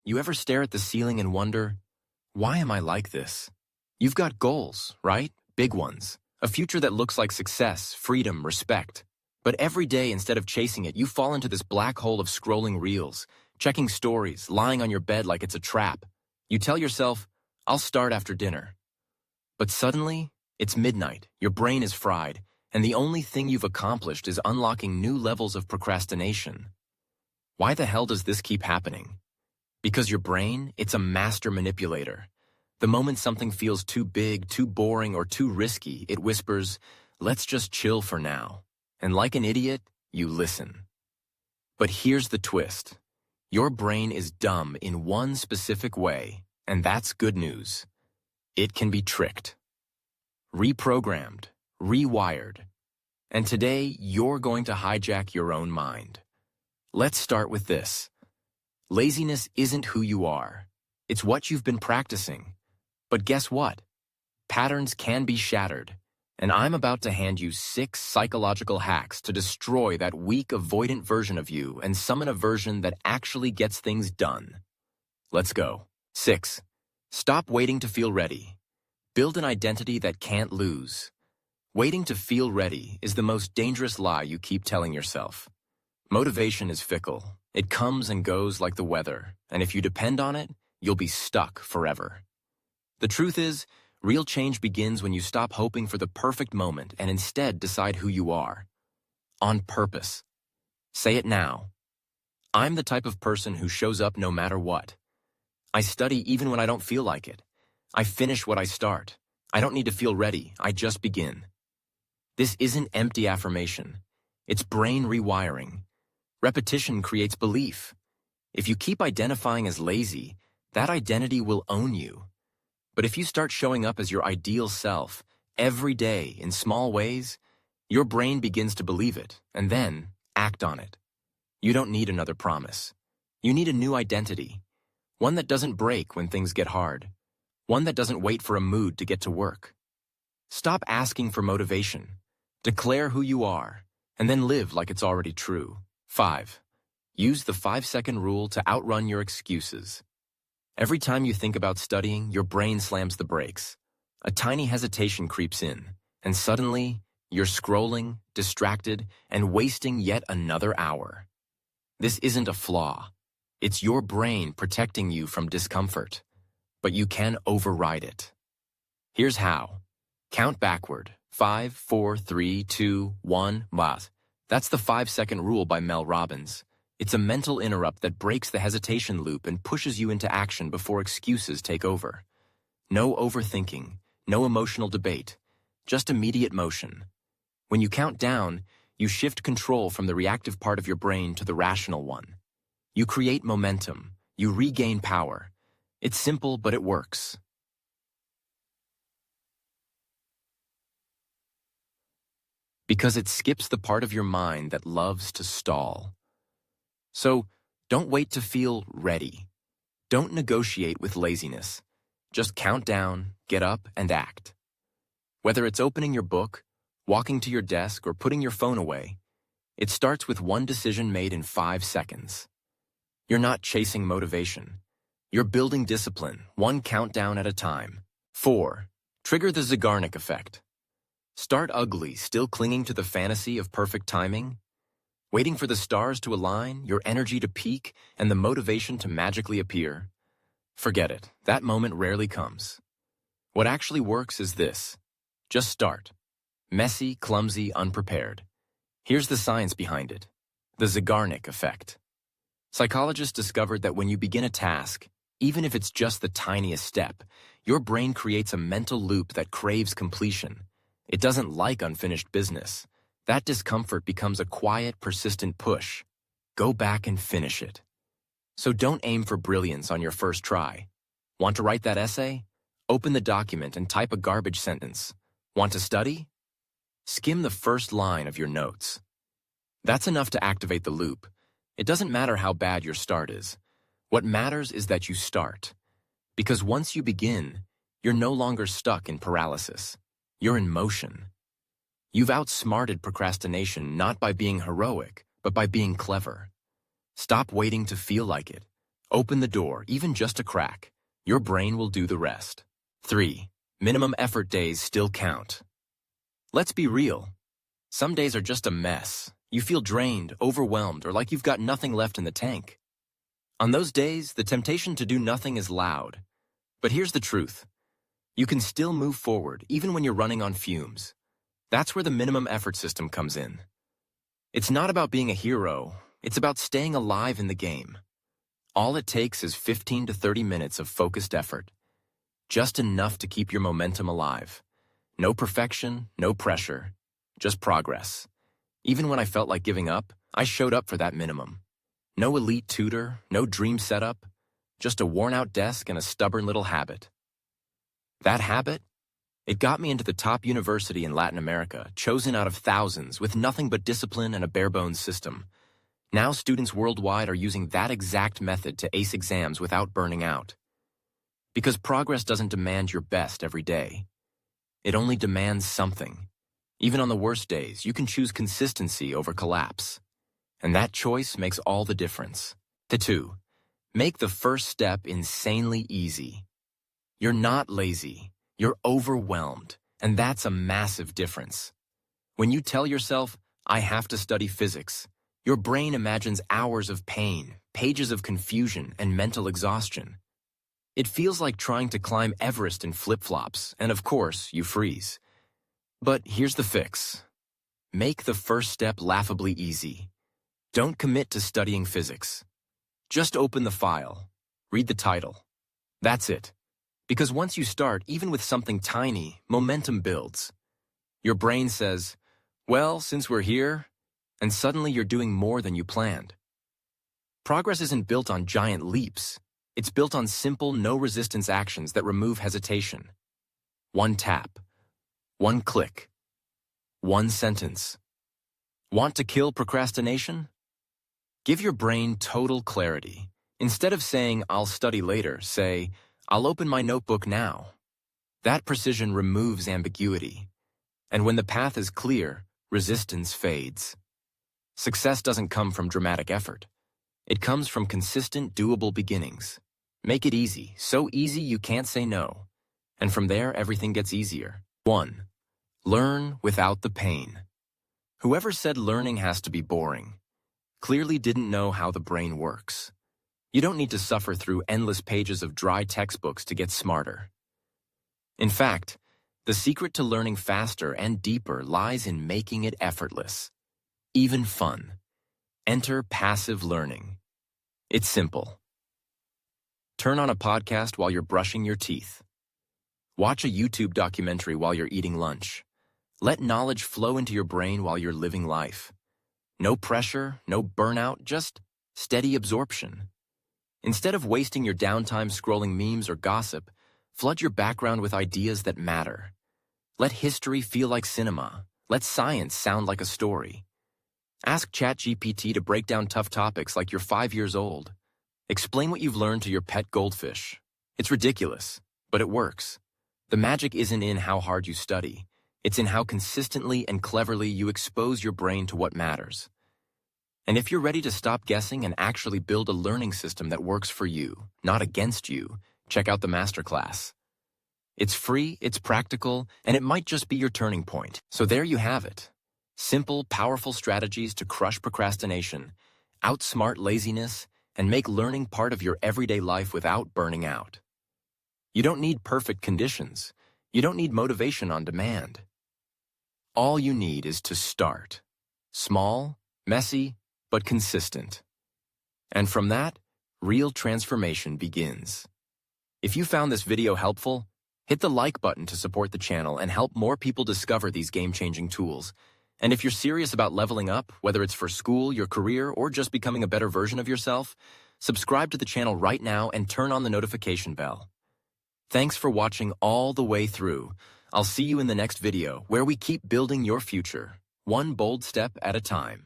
You ever stare at the ceiling and wonder, why am I like this? You've got goals, right? Big ones. A future that looks like success, freedom, respect. But every day, instead of chasing it, you fall into this black hole of scrolling reels, checking stories, lying on your bed like it's a trap. You tell yourself, I'll start after dinner. But suddenly, it's midnight, your brain is fried, and the only thing you've accomplished is unlocking new levels of procrastination. Why the hell does this keep happening? Because your brain, it's a master manipulator. The moment something feels too big, too boring, or too risky, it whispers, let's just chill for now. And like an idiot, you listen. But here's the twist. Your brain is dumb in one specific way, and that's good news. It can be tricked, reprogrammed, rewired. And today, you're going to hijack your own mind. Let's start with this. Laziness isn't who you are. It's what you've been practicing. But guess what? Patterns can be shattered. And I'm about to hand you 6 psychological hacks to destroy that weak, avoidant version of you and summon a version that actually gets things done. Let's go. 6. Stop waiting to feel ready. Build an identity that can't lose. Waiting to feel ready is the most dangerous lie you keep telling yourself. Motivation is fickle. It comes and goes like the weather, and if you depend on it, you'll be stuck forever. The truth is, real change begins when you stop hoping for the perfect moment and instead decide who you are. On purpose. Say it now. I'm the type of person who shows up no matter what. I study even when I don't feel like it. I finish what I start. I don't need to feel ready. I just begin. This isn't empty affirmation. It's brain rewiring. Repetition creates belief. If you keep identifying as lazy, that identity will own you. But if you start showing up as your ideal self every day in small ways, your brain begins to believe it and then act on it. You don't need another promise. You need a new identity. One that doesn't break when things get hard. One that doesn't wait for a mood to get to work. Stop asking for motivation. Declare who you are, and then live like it's already true. 5. Use the 5-second rule to outrun your excuses. Every time you think about studying, your brain slams the brakes. A tiny hesitation creeps in, and suddenly, you're scrolling, distracted, and wasting yet another hour. This isn't a flaw. It's your brain protecting you from discomfort. But you can override it. Here's how. Count backward. 5, 4, 3, 2, 1, mas. That's the 5-second rule by Mel Robbins. It's a mental interrupt that breaks the hesitation loop and pushes you into action before excuses take over. No overthinking, no emotional debate, just immediate motion. When you count down, you shift control from the reactive part of your brain to the rational one. You create momentum. You regain power. It's simple, but it works. Because it skips the part of your mind that loves to stall. So, don't wait to feel ready. Don't negotiate with laziness. Just count down, get up, and act. Whether it's opening your book, walking to your desk, or putting your phone away, it starts with one decision made in 5 seconds. You're not chasing motivation. You're building discipline, one countdown at a time. 4. Trigger the Zeigarnik effect. Start ugly, still clinging to the fantasy of perfect timing. Waiting for the stars to align, your energy to peak, and the motivation to magically appear. Forget it. That moment rarely comes. What actually works is this. Just start. Messy, clumsy, unprepared. Here's the science behind it. The Zeigarnik effect. Psychologists discovered that when you begin a task, even if it's just the tiniest step, your brain creates a mental loop that craves completion. It doesn't like unfinished business. That discomfort becomes a quiet, persistent push. Go back and finish it. So don't aim for brilliance on your first try. Want to write that essay? Open the document and type a garbage sentence. Want to study? Skim the first line of your notes. That's enough to activate the loop. It doesn't matter how bad your start is. What matters is that you start. Because once you begin, you're no longer stuck in paralysis. You're in motion. You've outsmarted procrastination not by being heroic, but by being clever. Stop waiting to feel like it. Open the door, even just a crack. Your brain will do the rest. 3. Minimum effort days still count. Let's be real. Some days are just a mess. You feel drained, overwhelmed, or like you've got nothing left in the tank. On those days, the temptation to do nothing is loud. But here's the truth. You can still move forward, even when you're running on fumes. That's where the minimum effort system comes in. It's not about being a hero. It's about staying alive in the game. All it takes is 15 to 30 minutes of focused effort. Just enough to keep your momentum alive. No perfection, no pressure, just progress. Even when I felt like giving up, I showed up for that minimum. No elite tutor, no dream setup, just a worn-out desk and a stubborn little habit. That habit? It got me into the top university in Latin America, chosen out of thousands with nothing but discipline and a bare-bones system. Now students worldwide are using that exact method to ace exams without burning out. Because progress doesn't demand your best every day. It only demands something. Even on the worst days, you can choose consistency over collapse. And that choice makes all the difference. 2. Make the first step insanely easy. You're not lazy. You're overwhelmed. And that's a massive difference. When you tell yourself, I have to study physics, your brain imagines hours of pain, pages of confusion, and mental exhaustion. It feels like trying to climb Everest in flip-flops, and of course, you freeze. But here's the fix. Make the first step laughably easy. Don't commit to studying physics. Just open the file. Read the title. That's it. Because once you start, even with something tiny, momentum builds. Your brain says, well, since we're here, and suddenly you're doing more than you planned. Progress isn't built on giant leaps. It's built on simple, no-resistance actions that remove hesitation. One tap. One click. One sentence. Want to kill procrastination? Give your brain total clarity. Instead of saying, I'll study later, say, I'll open my notebook now. That precision removes ambiguity. And when the path is clear, resistance fades. Success doesn't come from dramatic effort. It comes from consistent, doable beginnings. Make it easy, so easy you can't say no. And from there, everything gets easier. 1. Learn without the pain. Whoever said learning has to be boring clearly didn't know how the brain works. You don't need to suffer through endless pages of dry textbooks to get smarter. In fact, the secret to learning faster and deeper lies in making it effortless, even fun. Enter passive learning. It's simple. Turn on a podcast while you're brushing your teeth. Watch a YouTube documentary while you're eating lunch. Let knowledge flow into your brain while you're living life. No pressure, no burnout, just steady absorption. Instead of wasting your downtime scrolling memes or gossip, flood your background with ideas that matter. Let history feel like cinema. Let science sound like a story. Ask ChatGPT to break down tough topics like you're 5 years old. Explain what you've learned to your pet goldfish. It's ridiculous, but it works. The magic isn't in how hard you study. It's in how consistently and cleverly you expose your brain to what matters. And if you're ready to stop guessing and actually build a learning system that works for you, not against you, check out the masterclass. It's free, it's practical, and it might just be your turning point. So there you have it. Simple, powerful strategies to crush procrastination, outsmart laziness, and make learning part of your everyday life without burning out. You don't need perfect conditions. You don't need motivation on demand. All you need is to start. Small, messy, but consistent. And from that, real transformation begins. If you found this video helpful, hit the like button to support the channel and help more people discover these game-changing tools. And if you're serious about leveling up, whether it's for school, your career, or just becoming a better version of yourself, subscribe to the channel right now and turn on the notification bell. Thanks for watching all the way through. I'll see you in the next video, where we keep building your future, one bold step at a time.